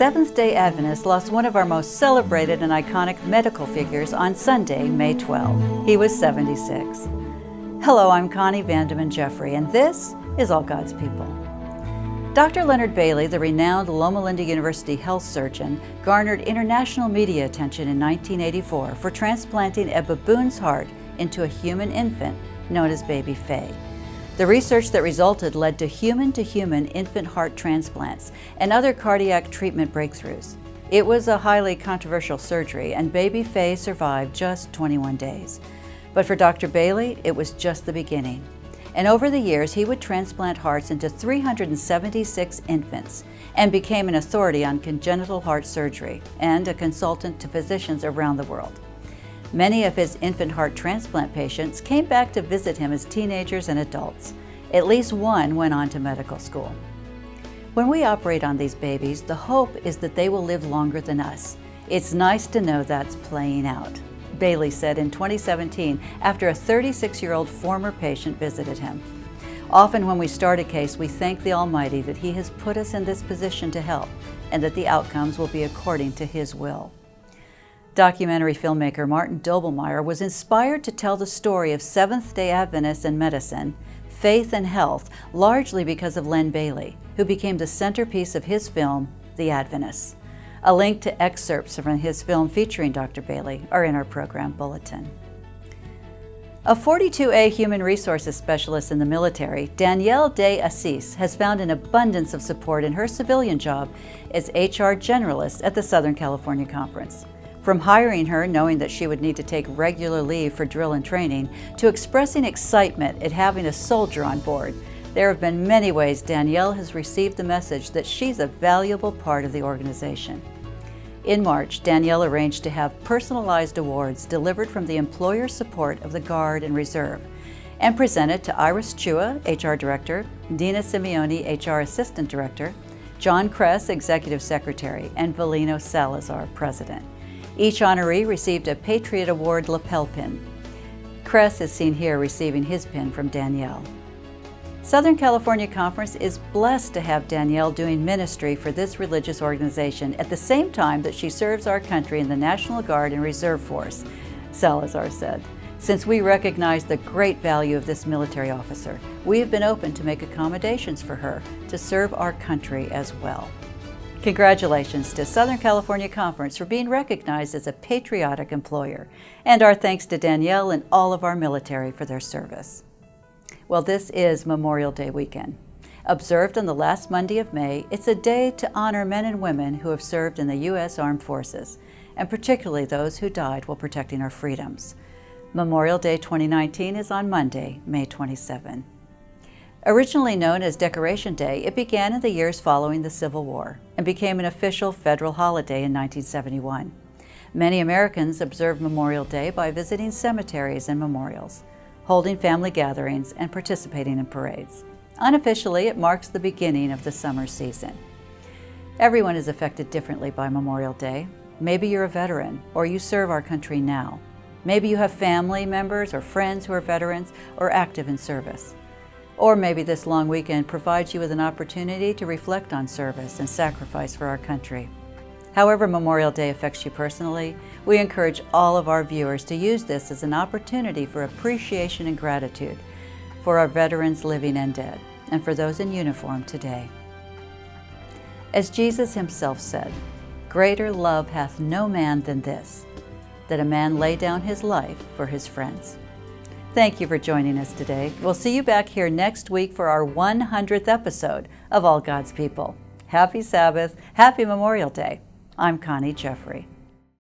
Seventh-day Adventists lost one of our most celebrated and iconic medical figures on Sunday, May 12. He was 76. Hello, I'm Connie Vandeman Jeffrey, and this is All God's People. Dr. Leonard Bailey, the renowned Loma Linda University Health surgeon, garnered international media attention in 1984 for transplanting a baboon's heart into a human infant known as baby Faye. The research that resulted led to human-to-human infant heart transplants and other cardiac treatment breakthroughs. It was a highly controversial surgery, and baby Faye survived just 21 days. But for Dr. Bailey, it was just the beginning. And over the years, he would transplant hearts into 376 infants and became an authority on congenital heart surgery and a consultant to physicians around the world. Many of his infant heart transplant patients came back to visit him as teenagers and adults. At least one went on to medical school. When we operate on these babies, the hope is that they will live longer than us. It's nice to know that's playing out, Bailey said in 2017 after a 36-year-old former patient visited him. Often when we start a case, we thank the Almighty that He has put us in this position to help and that the outcomes will be according to His will. Documentary filmmaker Martin Doblmeier was inspired to tell the story of Seventh-day Adventists in medicine, faith and health, largely because of Len Bailey, who became the centerpiece of his film, The Adventists. A link to excerpts from his film featuring Dr. Bailey are in our program bulletin. A 42A human resources specialist in the military, Danielle De Assis has found an abundance of support in her civilian job as HR generalist at the Southern California Conference. From hiring her knowing that she would need to take regular leave for drill and training, to expressing excitement at having a soldier on board, there have been many ways Danielle has received the message that she's a valuable part of the organization. In March, Danielle arranged to have personalized awards delivered from the employer support of the Guard and Reserve and presented to Iris Chua, HR Director, Dina Simeone, HR Assistant Director, John Kress, Executive Secretary, and Valino Salazar, President. Each honoree received a Patriot Award lapel pin. Kress is seen here receiving his pin from Danielle. Southern California Conference is blessed to have Danielle doing ministry for this religious organization at the same time that she serves our country in the National Guard and Reserve Force, Salazar said. Since we recognize the great value of this military officer, we have been open to make accommodations for her to serve our country as well. Congratulations to Southern California Conference for being recognized as a patriotic employer, and our thanks to Danielle and all of our military for their service. Well, this is Memorial Day weekend. Observed on the last Monday of May, it's a day to honor men and women who have served in the U.S. Armed Forces, and particularly those who died while protecting our freedoms. Memorial Day 2019 is on Monday, May 27. Originally known as Decoration Day, it began in the years following the Civil War and became an official federal holiday in 1971. Many Americans observe Memorial Day by visiting cemeteries and memorials, holding family gatherings, and participating in parades. Unofficially, it marks the beginning of the summer season. Everyone is affected differently by Memorial Day. Maybe you're a veteran, or you serve our country now. Maybe you have family members or friends who are veterans or active in service. Or maybe this long weekend provides you with an opportunity to reflect on service and sacrifice for our country. However Memorial Day affects you personally, we encourage all of our viewers to use this as an opportunity for appreciation and gratitude for our veterans living and dead, and for those in uniform today. As Jesus himself said, "Greater love hath no man than this, that a man lay down his life for his friends." Thank you for joining us today. We'll see you back here next week for our 100th episode of All God's People. Happy Sabbath, happy Memorial Day. I'm Connie Jeffrey.